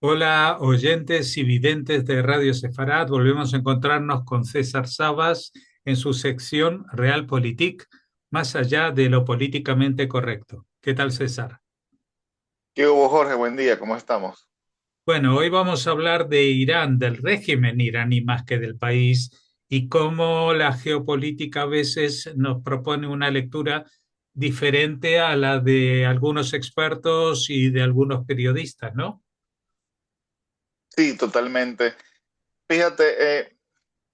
Hola, oyentes y videntes de Radio Sefarad. Volvemos a encontrarnos con César Sabas en su sección Realpolitik, más allá de lo políticamente correcto. ¿Qué tal, César? ¿Qué hubo, Jorge? Buen día, ¿cómo estamos? Bueno, hoy vamos a hablar de Irán, del régimen iraní más que del país, y cómo la geopolítica a veces nos propone una lectura diferente a la de algunos expertos y de algunos periodistas, ¿no? Sí, totalmente. Fíjate,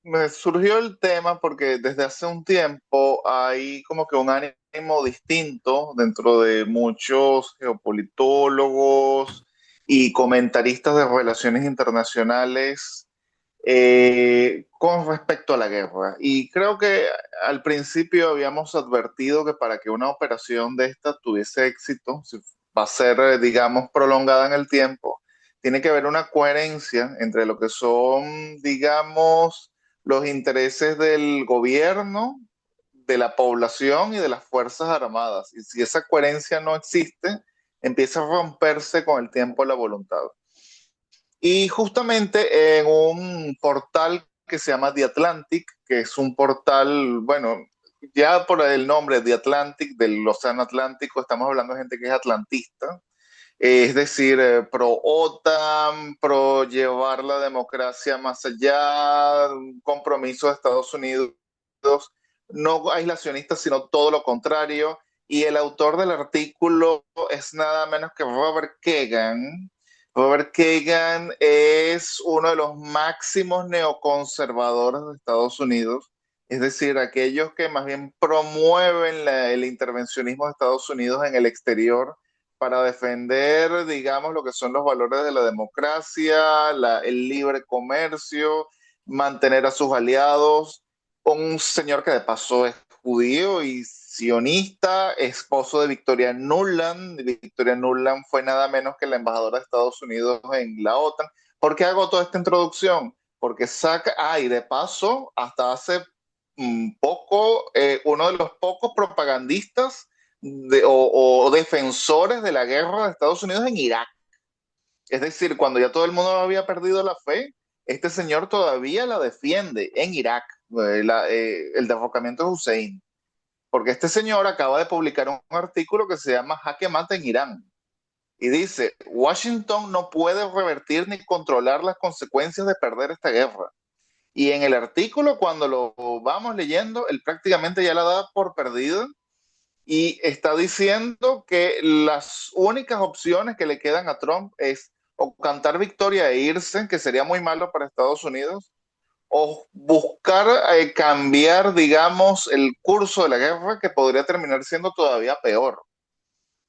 me surgió el tema porque desde hace un tiempo hay como que un ánimo distinto dentro de muchos geopolitólogos y comentaristas de relaciones internacionales con respecto a la guerra. Y creo que al principio habíamos advertido que para que una operación de esta tuviese éxito, si va a ser, digamos, prolongada en el tiempo, tiene que haber una coherencia entre lo que son, digamos, los intereses del gobierno, de la población y de las Fuerzas Armadas. Y si esa coherencia no existe, empieza a romperse con el tiempo la voluntad. Y justamente en un portal que se llama The Atlantic, que es un portal, bueno, ya por el nombre The Atlantic, del Océano Atlántico, estamos hablando de gente que es atlantista, es decir, pro OTAN, pro llevar la democracia más allá, un compromiso de Estados Unidos, no aislacionista, sino todo lo contrario. Y el autor del artículo es nada menos que Robert Kagan. Robert Kagan es uno de los máximos neoconservadores de Estados Unidos, es decir, aquellos que más bien promueven el intervencionismo de Estados Unidos en el exterior para defender, digamos, lo que son los valores de la democracia, el libre comercio, mantener a sus aliados. Un señor que de paso es judío y sionista, esposo de Victoria Nuland. Victoria Nuland fue nada menos que la embajadora de Estados Unidos en la OTAN. ¿Por qué hago toda esta introducción? Porque saca, y de paso, hasta hace poco, uno de los pocos propagandistas o defensores de la guerra de Estados Unidos en Irak. Es decir, cuando ya todo el mundo había perdido la fe, este señor todavía la defiende en Irak, el derrocamiento de Hussein. Porque este señor acaba de publicar un artículo que se llama Jaque Mate en Irán. Y dice, Washington no puede revertir ni controlar las consecuencias de perder esta guerra. Y en el artículo, cuando lo vamos leyendo, él prácticamente ya la da por perdida y está diciendo que las únicas opciones que le quedan a Trump es o cantar victoria e irse, que sería muy malo para Estados Unidos, o buscar cambiar, digamos, el curso de la guerra que podría terminar siendo todavía peor.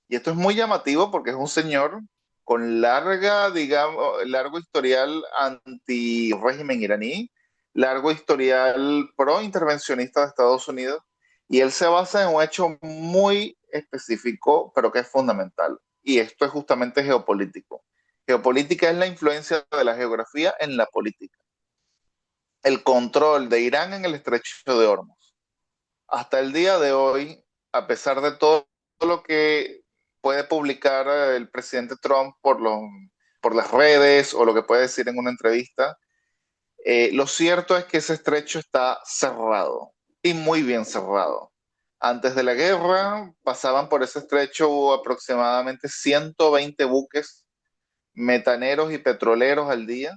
Y esto es muy llamativo porque es un señor con larga, digamos, largo historial anti-régimen iraní, largo historial pro-intervencionista de Estados Unidos, y él se basa en un hecho muy específico, pero que es fundamental. Y esto es justamente geopolítico. Geopolítica es la influencia de la geografía en la política. El control de Irán en el estrecho de Hormuz. Hasta el día de hoy, a pesar de todo lo que puede publicar el presidente Trump por las redes o lo que puede decir en una entrevista, lo cierto es que ese estrecho está cerrado y muy bien cerrado. Antes de la guerra pasaban por ese estrecho aproximadamente 120 buques metaneros y petroleros al día.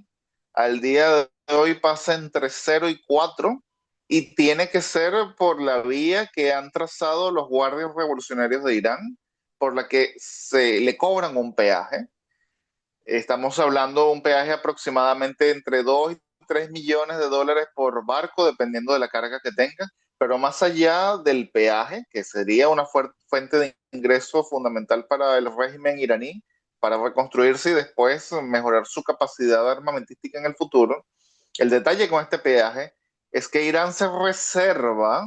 Al día de hoy pasa entre 0 y 4 y tiene que ser por la vía que han trazado los guardias revolucionarios de Irán, por la que se le cobran un peaje. Estamos hablando de un peaje aproximadamente entre 2 y 3 millones de dólares por barco, dependiendo de la carga que tenga, pero más allá del peaje, que sería una fuente de ingreso fundamental para el régimen iraní, para reconstruirse y después mejorar su capacidad armamentística en el futuro, el detalle con este peaje es que Irán se reserva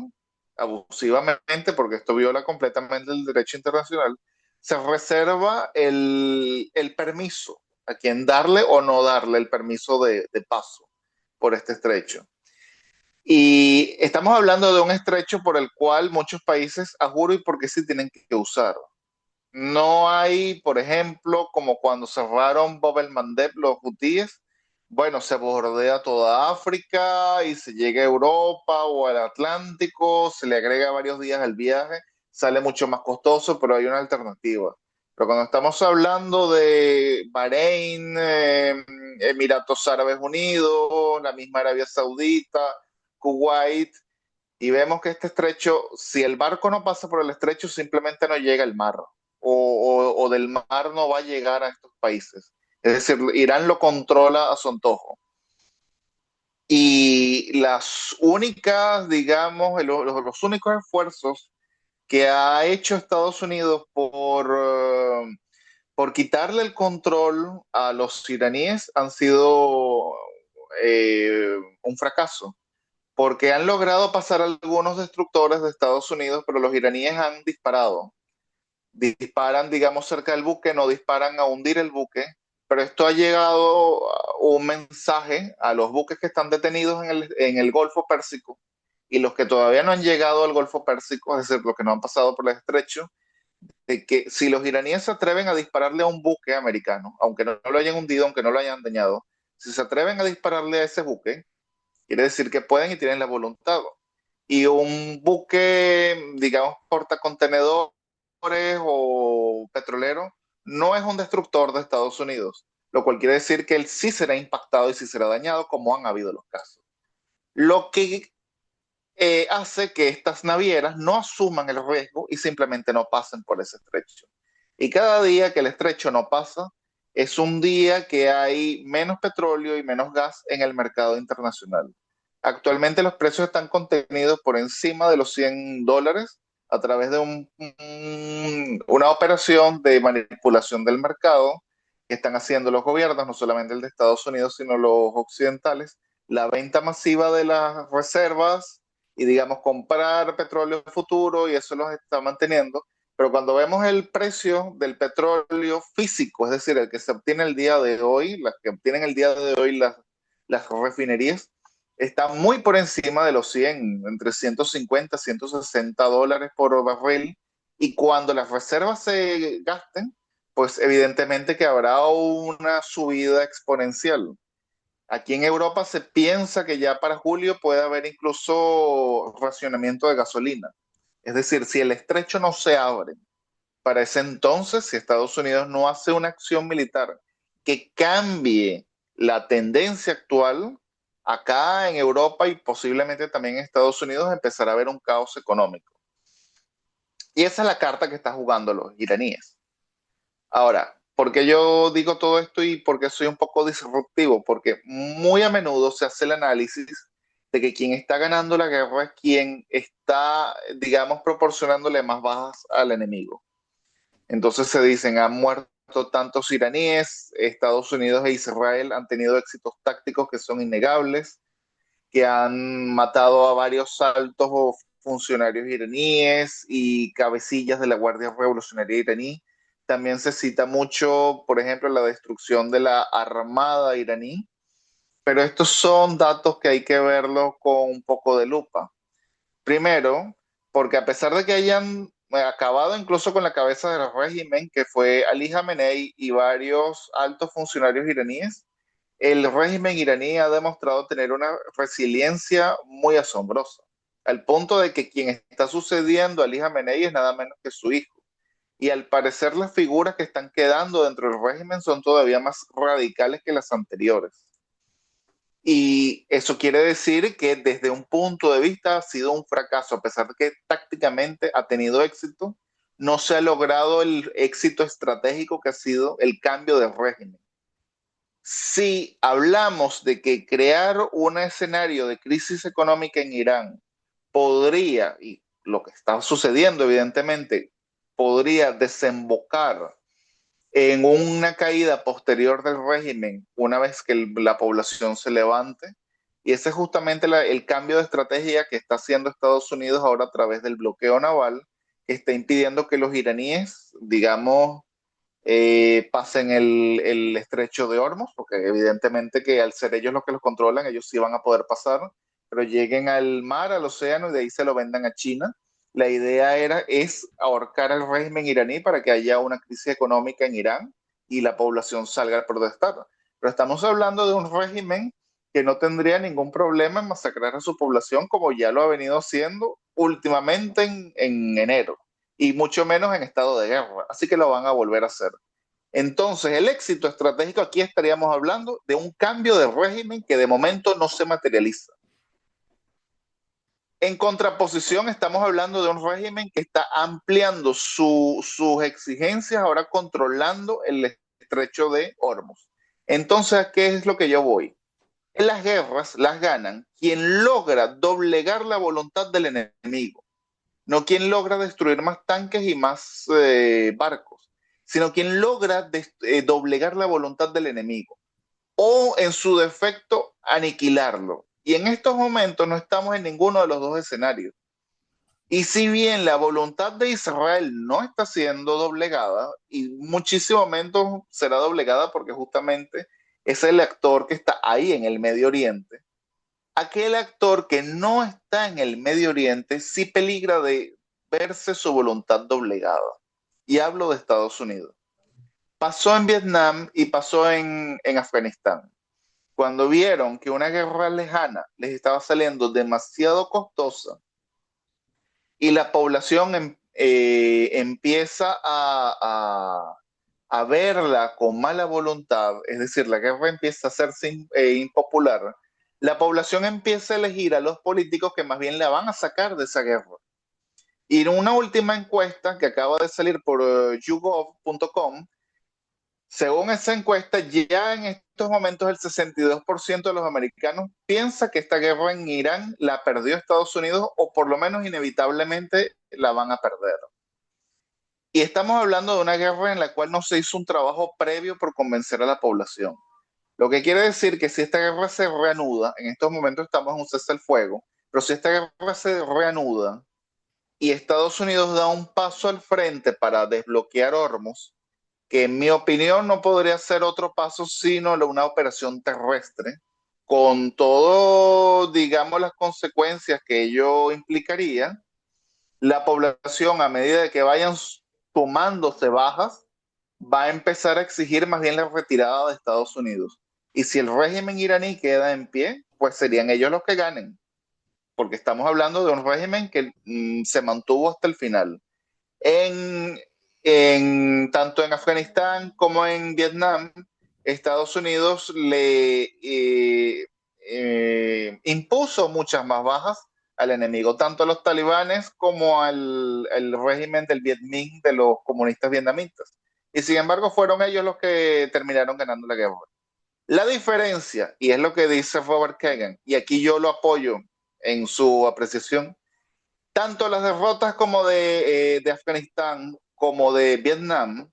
abusivamente, porque esto viola completamente el derecho internacional, se reserva el permiso a quien darle o no darle el permiso de paso por este estrecho. Y estamos hablando de un estrecho por el cual muchos países, a juro y porque sí, tienen que usar. No hay, por ejemplo, como cuando cerraron Bab el Mandeb los hutíes, bueno, se bordea toda África y se llega a Europa o al Atlántico, se le agrega varios días al viaje, sale mucho más costoso, pero hay una alternativa. Pero cuando estamos hablando de Bahrein, Emiratos Árabes Unidos, la misma Arabia Saudita, Kuwait, y vemos que este estrecho, si el barco no pasa por el estrecho, simplemente no llega al mar, o del mar no va a llegar a estos países. Es decir, Irán lo controla a su antojo. Y las únicas, digamos, los únicos esfuerzos que ha hecho Estados Unidos por quitarle el control a los iraníes han sido un fracaso, porque han logrado pasar algunos destructores de Estados Unidos, pero los iraníes han disparado. Disparan, digamos, cerca del buque, no disparan a hundir el buque, pero esto ha llegado un mensaje a los buques que están detenidos en el Golfo Pérsico y los que todavía no han llegado al Golfo Pérsico, es decir, los que no han pasado por el estrecho, de que si los iraníes se atreven a dispararle a un buque americano, aunque no lo hayan hundido, aunque no lo hayan dañado, si se atreven a dispararle a ese buque, quiere decir que pueden y tienen la voluntad. Y un buque, digamos, portacontenedores o petrolero, no es un destructor de Estados Unidos, lo cual quiere decir que él sí será impactado y sí será dañado, como han habido los casos. Lo que hace que estas navieras no asuman el riesgo y simplemente no pasen por ese estrecho. Y cada día que el estrecho no pasa, es un día que hay menos petróleo y menos gas en el mercado internacional. Actualmente los precios están contenidos por encima de los $100 a través de una operación de manipulación del mercado que están haciendo los gobiernos, no solamente el de Estados Unidos, sino los occidentales, la venta masiva de las reservas y, digamos, comprar petróleo futuro, y eso los está manteniendo. Pero cuando vemos el precio del petróleo físico, es decir, el que se obtiene el día de hoy, las que obtienen el día de hoy las refinerías, está muy por encima de los 100, entre 150 y $160 por barril. Y cuando las reservas se gasten, pues evidentemente que habrá una subida exponencial. Aquí en Europa se piensa que ya para julio puede haber incluso racionamiento de gasolina. Es decir, si el estrecho no se abre para ese entonces, si Estados Unidos no hace una acción militar que cambie la tendencia actual, acá en Europa y posiblemente también en Estados Unidos empezará a haber un caos económico. Y esa es la carta que están jugando los iraníes. Ahora, ¿por qué yo digo todo esto y por qué soy un poco disruptivo? Porque muy a menudo se hace el análisis de que quien está ganando la guerra es quien está, digamos, proporcionándole más bajas al enemigo. Entonces se dicen, han muerto tantos iraníes, Estados Unidos e Israel han tenido éxitos tácticos que son innegables, que han matado a varios altos funcionarios iraníes y cabecillas de la Guardia Revolucionaria iraní. También se cita mucho, por ejemplo, la destrucción de la Armada iraní, pero estos son datos que hay que verlos con un poco de lupa. Primero, porque a pesar de que hayan acabado incluso con la cabeza del régimen, que fue Ali Khamenei y varios altos funcionarios iraníes, el régimen iraní ha demostrado tener una resiliencia muy asombrosa, al punto de que quien está sucediendo a Ali Khamenei es nada menos que su hijo. Y al parecer las figuras que están quedando dentro del régimen son todavía más radicales que las anteriores. Y eso quiere decir que desde un punto de vista ha sido un fracaso, a pesar de que tácticamente ha tenido éxito, no se ha logrado el éxito estratégico que ha sido el cambio de régimen. Si hablamos de que crear un escenario de crisis económica en Irán podría, y lo que está sucediendo evidentemente, podría desembocar en una caída posterior del régimen una vez que la población se levante. Y ese es justamente el cambio de estrategia que está haciendo Estados Unidos ahora a través del bloqueo naval, que está impidiendo que los iraníes, digamos, pasen el estrecho de Hormuz, porque evidentemente que al ser ellos los que los controlan, ellos sí van a poder pasar, pero lleguen al mar, al océano, y de ahí se lo vendan a China. La idea es ahorcar al régimen iraní para que haya una crisis económica en Irán y la población salga a protestar. Pero estamos hablando de un régimen que no tendría ningún problema en masacrar a su población como ya lo ha venido haciendo últimamente en enero, y mucho menos en estado de guerra. Así que lo van a volver a hacer. Entonces, el éxito estratégico aquí estaríamos hablando de un cambio de régimen que de momento no se materializa. En contraposición, estamos hablando de un régimen que está ampliando sus exigencias, ahora controlando el estrecho de Hormuz. Entonces, ¿a qué es lo que yo voy? En las guerras las ganan quien logra doblegar la voluntad del enemigo, no quien logra destruir más tanques y más barcos, sino quien logra doblegar la voluntad del enemigo o en su defecto aniquilarlo. Y en estos momentos no estamos en ninguno de los dos escenarios. Y si bien la voluntad de Israel no está siendo doblegada, y muchísimo momentos será doblegada porque justamente es el actor que está ahí en el Medio Oriente, aquel actor que no está en el Medio Oriente sí peligra de verse su voluntad doblegada. Y hablo de Estados Unidos. Pasó en Vietnam y pasó en Afganistán. Cuando vieron que una guerra lejana les estaba saliendo demasiado costosa y la población empieza a verla con mala voluntad, es decir, la guerra empieza a hacerse impopular, la población empieza a elegir a los políticos que más bien la van a sacar de esa guerra. Y en una última encuesta que acaba de salir por YouGov.com, según esa encuesta, ya en estos momentos el 62% de los americanos piensa que esta guerra en Irán la perdió Estados Unidos o por lo menos inevitablemente la van a perder. Y estamos hablando de una guerra en la cual no se hizo un trabajo previo por convencer a la población. Lo que quiere decir que si esta guerra se reanuda, en estos momentos estamos en un cese al fuego, pero si esta guerra se reanuda y Estados Unidos da un paso al frente para desbloquear Hormuz, que en mi opinión no podría ser otro paso sino una operación terrestre, con todo, digamos, las consecuencias que ello implicaría, la población a medida de que vayan tomándose bajas, va a empezar a exigir más bien la retirada de Estados Unidos. Y si el régimen iraní queda en pie, pues serían ellos los que ganen, porque estamos hablando de un régimen que se mantuvo hasta el final. En, tanto en Afganistán como en Vietnam, Estados Unidos le impuso muchas más bajas al enemigo, tanto a los talibanes como al régimen del Viet Minh de los comunistas vietnamitas. Y sin embargo, fueron ellos los que terminaron ganando la guerra. La diferencia, y es lo que dice Robert Kagan, y aquí yo lo apoyo en su apreciación, tanto las derrotas como de Afganistán como de Vietnam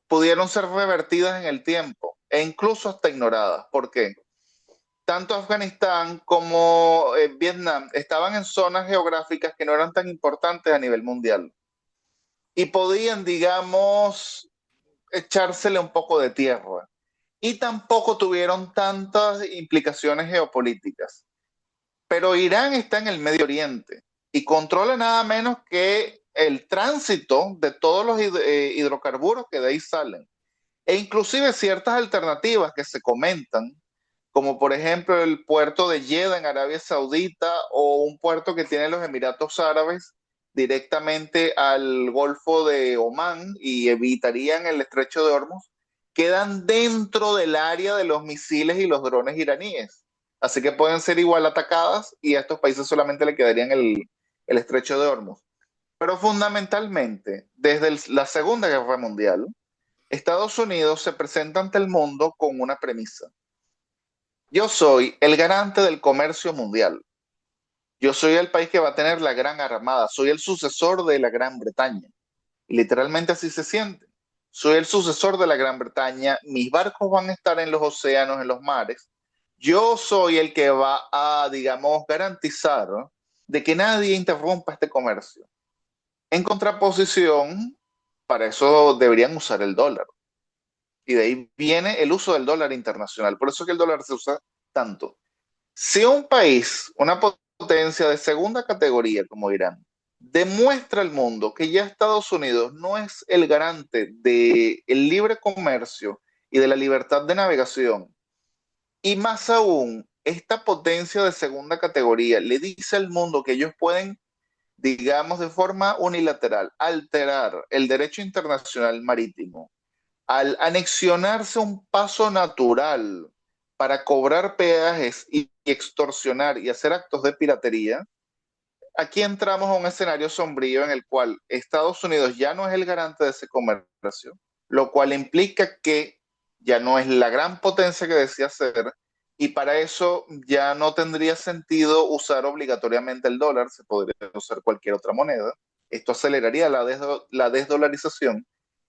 pudieron ser revertidas en el tiempo e incluso hasta ignoradas. ¿Por qué? Tanto Afganistán como Vietnam estaban en zonas geográficas que no eran tan importantes a nivel mundial y podían, digamos, echársele un poco de tierra. Y tampoco tuvieron tantas implicaciones geopolíticas. Pero Irán está en el Medio Oriente y controla nada menos que el tránsito de todos los hidrocarburos que de ahí salen. E inclusive ciertas alternativas que se comentan, como por ejemplo el puerto de Jeddah en Arabia Saudita o un puerto que tienen los Emiratos Árabes directamente al Golfo de Omán y evitarían el estrecho de Hormuz, quedan dentro del área de los misiles y los drones iraníes. Así que pueden ser igual atacadas y a estos países solamente le quedarían el estrecho de Hormuz. Pero fundamentalmente, desde la Segunda Guerra Mundial, Estados Unidos se presenta ante el mundo con una premisa. Yo soy el garante del comercio mundial. Yo soy el país que va a tener la gran armada. Soy el sucesor de la Gran Bretaña. Y literalmente así se siente. Soy el sucesor de la Gran Bretaña. Mis barcos van a estar en los océanos, en los mares. Yo soy el que va a, digamos, garantizar de que nadie interrumpa este comercio. En contraposición, para eso deberían usar el dólar. Y de ahí viene el uso del dólar internacional. Por eso es que el dólar se usa tanto. Si un país, una potencia de segunda categoría como Irán, demuestra al mundo que ya Estados Unidos no es el garante del libre comercio y de la libertad de navegación. Y más aún, esta potencia de segunda categoría le dice al mundo que ellos pueden, digamos, de forma unilateral, alterar el derecho internacional marítimo al anexionarse un paso natural para cobrar peajes y extorsionar y hacer actos de piratería. Aquí entramos a un escenario sombrío en el cual Estados Unidos ya no es el garante de ese comercio, lo cual implica que ya no es la gran potencia que decía ser, y para eso ya no tendría sentido usar obligatoriamente el dólar, se podría usar cualquier otra moneda. Esto aceleraría la desdolarización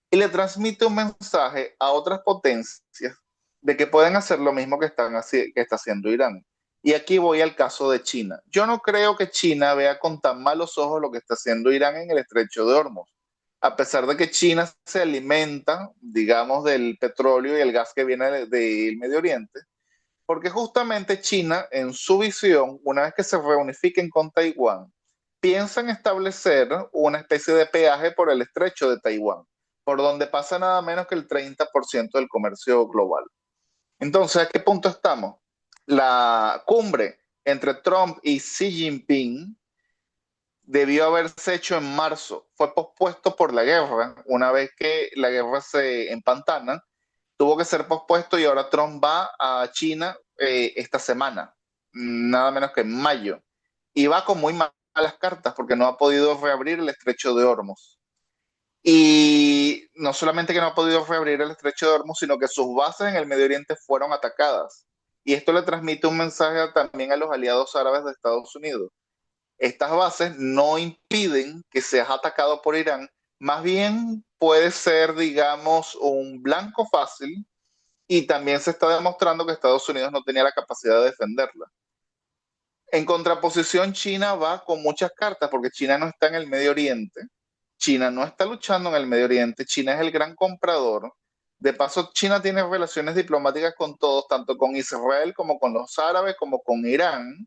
y le transmite un mensaje a otras potencias de que pueden hacer lo mismo que está haciendo Irán. Y aquí voy al caso de China. Yo no creo que China vea con tan malos ojos lo que está haciendo Irán en el estrecho de Hormuz. A pesar de que China se alimenta, digamos, del petróleo y el gas que viene del Medio Oriente, porque justamente China, en su visión, una vez que se reunifiquen con Taiwán, piensan establecer una especie de peaje por el estrecho de Taiwán, por donde pasa nada menos que el 30% del comercio global. Entonces, ¿a qué punto estamos? La cumbre entre Trump y Xi Jinping debió haberse hecho en marzo. Fue pospuesto por la guerra. Una vez que la guerra se empantana, tuvo que ser pospuesto y ahora Trump va a China esta semana, nada menos que en mayo. Y va con muy malas cartas porque no ha podido reabrir el estrecho de Hormuz. Y no solamente que no ha podido reabrir el estrecho de Hormuz, sino que sus bases en el Medio Oriente fueron atacadas. Y esto le transmite un mensaje también a los aliados árabes de Estados Unidos. Estas bases no impiden que seas atacado por Irán, más bien puede ser, digamos, un blanco fácil y también se está demostrando que Estados Unidos no tenía la capacidad de defenderla. En contraposición, China va con muchas cartas porque China no está en el Medio Oriente, China no está luchando en el Medio Oriente, China es el gran comprador. De paso, China tiene relaciones diplomáticas con todos, tanto con Israel como con los árabes, como con Irán,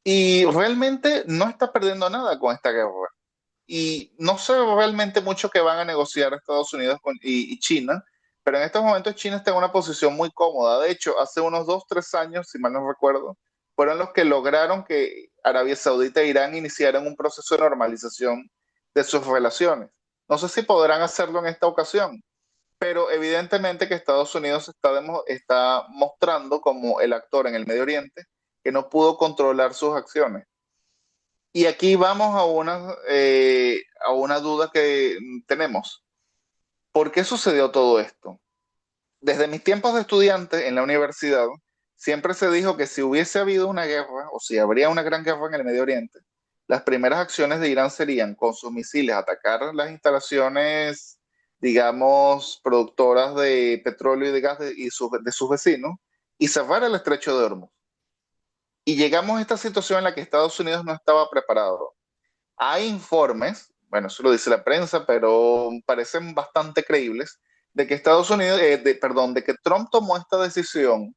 y realmente no está perdiendo nada con esta guerra. Y no sé realmente mucho que van a negociar Estados Unidos y China, pero en estos momentos China está en una posición muy cómoda. De hecho, hace unos 2, 3 años, si mal no recuerdo, fueron los que lograron que Arabia Saudita e Irán iniciaran un proceso de normalización de sus relaciones. No sé si podrán hacerlo en esta ocasión, pero evidentemente que Estados Unidos está mostrando como el actor en el Medio Oriente que no pudo controlar sus acciones. Y aquí vamos a una duda que tenemos. ¿Por qué sucedió todo esto? Desde mis tiempos de estudiante en la universidad, siempre se dijo que si hubiese habido una guerra o si habría una gran guerra en el Medio Oriente, las primeras acciones de Irán serían con sus misiles atacar las instalaciones, digamos, productoras de petróleo y de gas de sus vecinos y cerrar el estrecho de Hormuz. Y llegamos a esta situación en la que Estados Unidos no estaba preparado. Hay informes, bueno, eso lo dice la prensa, pero parecen bastante creíbles, de que perdón, de que Trump tomó esta decisión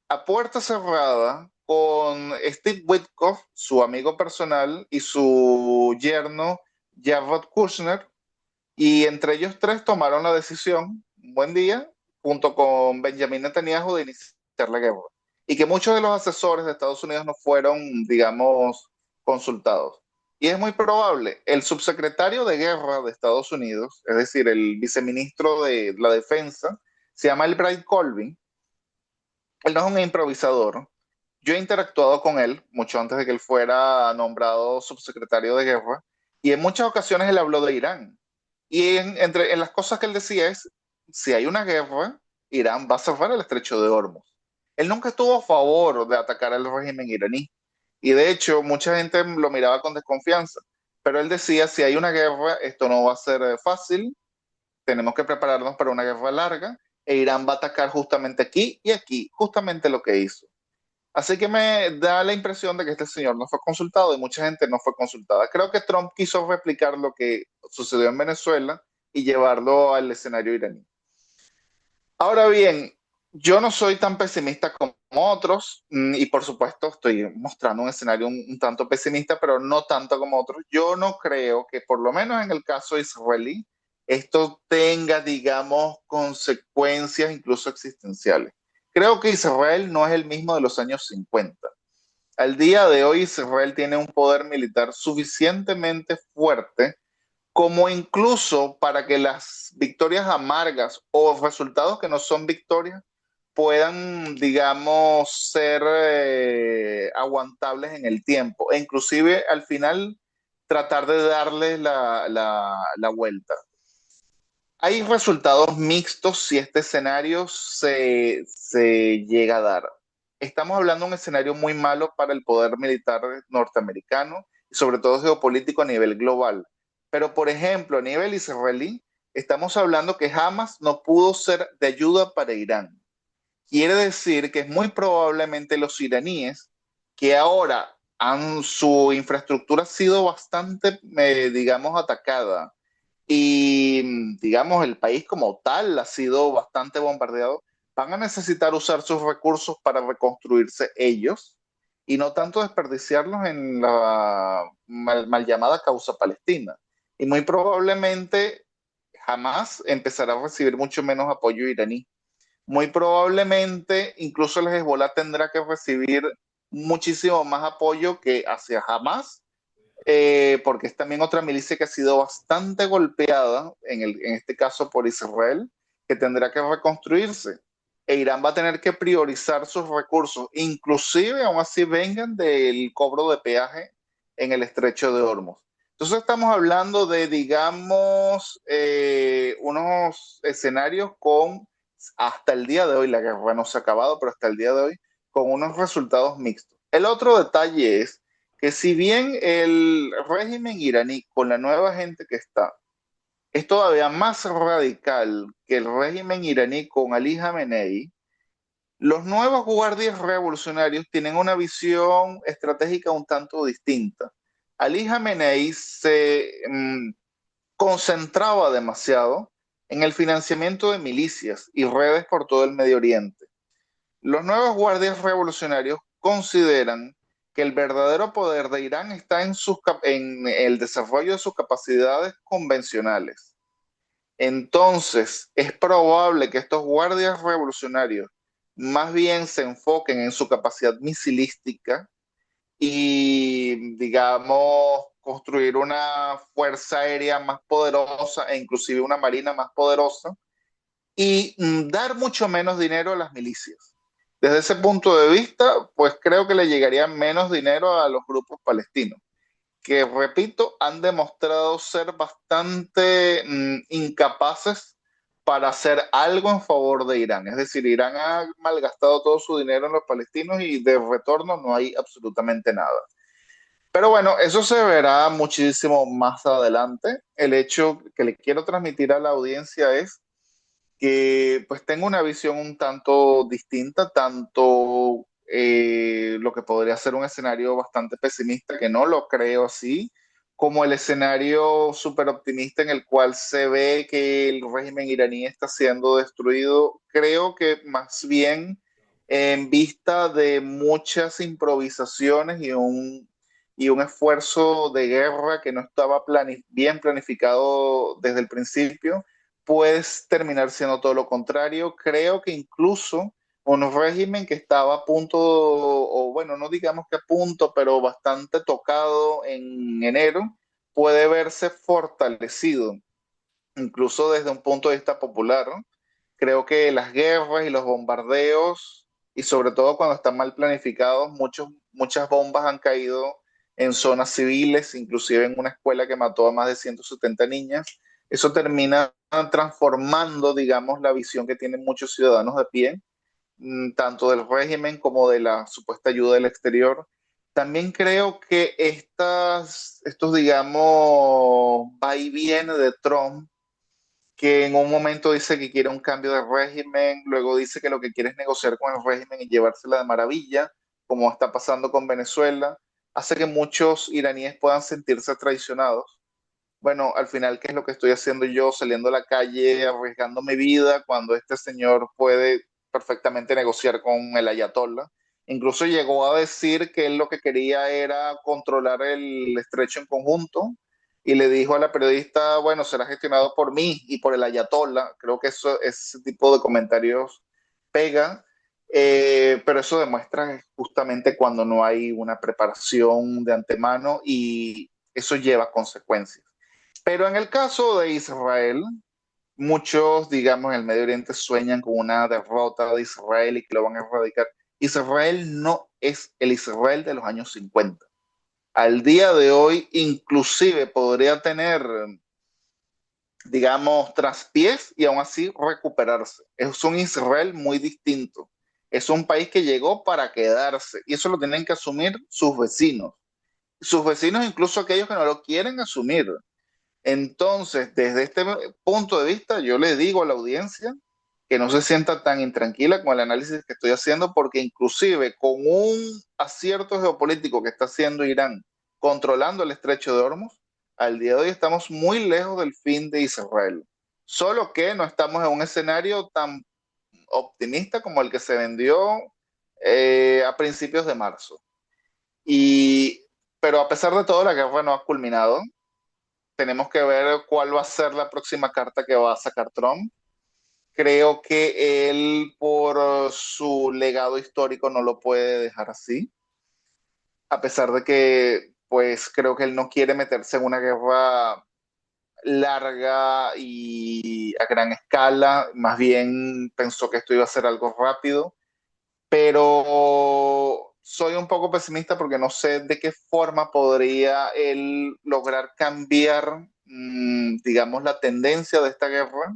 a puerta cerrada con Steve Witkoff, su amigo personal, y su yerno Jared Kushner, y entre ellos tres tomaron la decisión, un buen día, junto con Benjamin Netanyahu, de iniciar la guerra. Y que muchos de los asesores de Estados Unidos no fueron, digamos, consultados. Y es muy probable, el subsecretario de guerra de Estados Unidos, es decir, el viceministro de la defensa, se llama Elbright Colby. Él no es un improvisador. Yo he interactuado con él mucho antes de que él fuera nombrado subsecretario de guerra y en muchas ocasiones él habló de Irán. Y en las cosas que él decía es, si hay una guerra, Irán va a cerrar el estrecho de Hormuz. Él nunca estuvo a favor de atacar al régimen iraní. Y de hecho, mucha gente lo miraba con desconfianza. Pero él decía, si hay una guerra, esto no va a ser fácil, tenemos que prepararnos para una guerra larga, e Irán va a atacar justamente aquí, justamente lo que hizo. Así que me da la impresión de que este señor no fue consultado y mucha gente no fue consultada. Creo que Trump quiso replicar lo que sucedió en Venezuela y llevarlo al escenario iraní. Ahora bien, yo no soy tan pesimista como otros, y por supuesto estoy mostrando un escenario un tanto pesimista, pero no tanto como otros. Yo no creo que, por lo menos en el caso israelí, esto tenga, digamos, consecuencias incluso existenciales. Creo que Israel no es el mismo de los años 50. Al día de hoy, Israel tiene un poder militar suficientemente fuerte como incluso para que las victorias amargas o resultados que no son victorias puedan, digamos, ser aguantables en el tiempo e inclusive al final tratar de darle la vuelta. Hay resultados mixtos si este escenario se llega a dar. Estamos hablando de un escenario muy malo para el poder militar norteamericano y sobre todo geopolítico a nivel global. Pero, por ejemplo, a nivel israelí, estamos hablando que Hamas no pudo ser de ayuda para Irán. Quiere decir que es muy probablemente los iraníes que ahora su infraestructura ha sido bastante, digamos, atacada y, digamos, el país como tal ha sido bastante bombardeado, van a necesitar usar sus recursos para reconstruirse ellos y no tanto desperdiciarlos en la mal llamada causa palestina. Y muy probablemente jamás empezará a recibir mucho menos apoyo iraní. Muy probablemente incluso el Hezbollah tendrá que recibir muchísimo más apoyo que hacia Hamas, porque es también otra milicia que ha sido bastante golpeada, en este caso por Israel, que tendrá que reconstruirse. E Irán va a tener que priorizar sus recursos, inclusive aún así vengan del cobro de peaje en el estrecho de Hormuz. Entonces estamos hablando de, digamos, unos escenarios con, hasta el día de hoy, la guerra no se ha acabado, pero hasta el día de hoy, con unos resultados mixtos. El otro detalle es que si bien el régimen iraní con la nueva gente que está es todavía más radical que el régimen iraní con Ali Khamenei, los nuevos guardias revolucionarios tienen una visión estratégica un tanto distinta. Ali Khamenei se concentraba demasiado en el financiamiento de milicias y redes por todo el Medio Oriente. Los nuevos guardias revolucionarios consideran que el verdadero poder de Irán está en el desarrollo de sus capacidades convencionales. Entonces, es probable que estos guardias revolucionarios más bien se enfoquen en su capacidad misilística y, digamos, construir una fuerza aérea más poderosa e inclusive una marina más poderosa y dar mucho menos dinero a las milicias. Desde ese punto de vista, pues creo que le llegaría menos dinero a los grupos palestinos, que, repito, han demostrado ser bastante incapaces para hacer algo en favor de Irán. Es decir, Irán ha malgastado todo su dinero en los palestinos y de retorno no hay absolutamente nada. Pero bueno, eso se verá muchísimo más adelante. El hecho que le quiero transmitir a la audiencia es que pues tengo una visión un tanto distinta, tanto lo que podría ser un escenario bastante pesimista, que no lo creo así, como el escenario súper optimista en el cual se ve que el régimen iraní está siendo destruido. Creo que más bien en vista de muchas improvisaciones y un esfuerzo de guerra que no estaba bien planificado desde el principio, puedes terminar siendo todo lo contrario. Creo que incluso un régimen que estaba a punto, o bueno, no digamos que a punto, pero bastante tocado en enero, puede verse fortalecido, incluso desde un punto de vista popular, ¿no? Creo que las guerras y los bombardeos, y sobre todo cuando están mal planificados, muchas bombas han caído en zonas civiles, inclusive en una escuela que mató a más de 170 niñas. Eso termina transformando, digamos, la visión que tienen muchos ciudadanos de pie, tanto del régimen como de la supuesta ayuda del exterior. También creo que estos, digamos, va y viene de Trump, que en un momento dice que quiere un cambio de régimen, luego dice que lo que quiere es negociar con el régimen y llevársela de maravilla, como está pasando con Venezuela, hace que muchos iraníes puedan sentirse traicionados. Bueno, al final, ¿qué es lo que estoy haciendo yo saliendo a la calle, arriesgando mi vida, cuando este señor puede perfectamente negociar con el ayatollah. Incluso llegó a decir que él lo que quería era controlar el estrecho en conjunto y le dijo a la periodista, bueno, será gestionado por mí y por el ayatollah. Creo que ese tipo de comentarios pega, pero eso demuestra justamente cuando no hay una preparación de antemano y eso lleva consecuencias. Pero en el caso de Israel, muchos, digamos, en el Medio Oriente sueñan con una derrota de Israel y que lo van a erradicar. Israel no es el Israel de los años 50. Al día de hoy, inclusive podría tener, digamos, traspiés y aún así recuperarse. Es un Israel muy distinto. Es un país que llegó para quedarse y eso lo tienen que asumir sus vecinos. Sus vecinos, incluso aquellos que no lo quieren asumir. Entonces, desde este punto de vista, yo le digo a la audiencia que no se sienta tan intranquila con el análisis que estoy haciendo, porque inclusive con un acierto geopolítico que está haciendo Irán controlando el estrecho de Hormuz, al día de hoy estamos muy lejos del fin de Israel. Solo que no estamos en un escenario tan optimista como el que se vendió a principios de marzo. Y, pero a pesar de todo, la guerra no ha culminado. Tenemos que ver cuál va a ser la próxima carta que va a sacar Trump. Creo que él, por su legado histórico, no lo puede dejar así, a pesar de que, pues, creo que él no quiere meterse en una guerra larga y a gran escala, más bien pensó que esto iba a ser algo rápido, pero soy un poco pesimista porque no sé de qué forma podría él lograr cambiar, digamos, la tendencia de esta guerra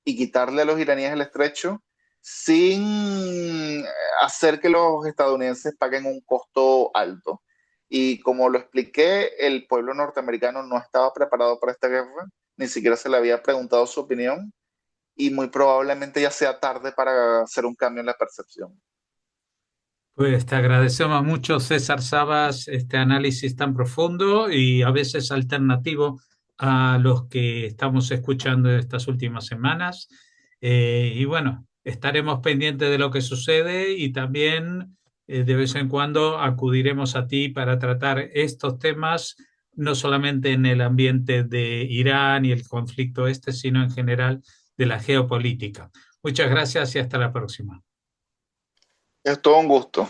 y quitarle a los iraníes el estrecho sin hacer que los estadounidenses paguen un costo alto. Y como lo expliqué, el pueblo norteamericano no estaba preparado para esta guerra, ni siquiera se le había preguntado su opinión y muy probablemente ya sea tarde para hacer un cambio en la percepción. Pues te agradecemos mucho, César Sabas, este análisis tan profundo y a veces alternativo a los que estamos escuchando estas últimas semanas. Y bueno, estaremos pendientes de lo que sucede y también de vez en cuando acudiremos a ti para tratar estos temas, no solamente en el ambiente de Irán y el conflicto este, sino en general de la geopolítica. Muchas gracias y hasta la próxima. Es todo un gusto.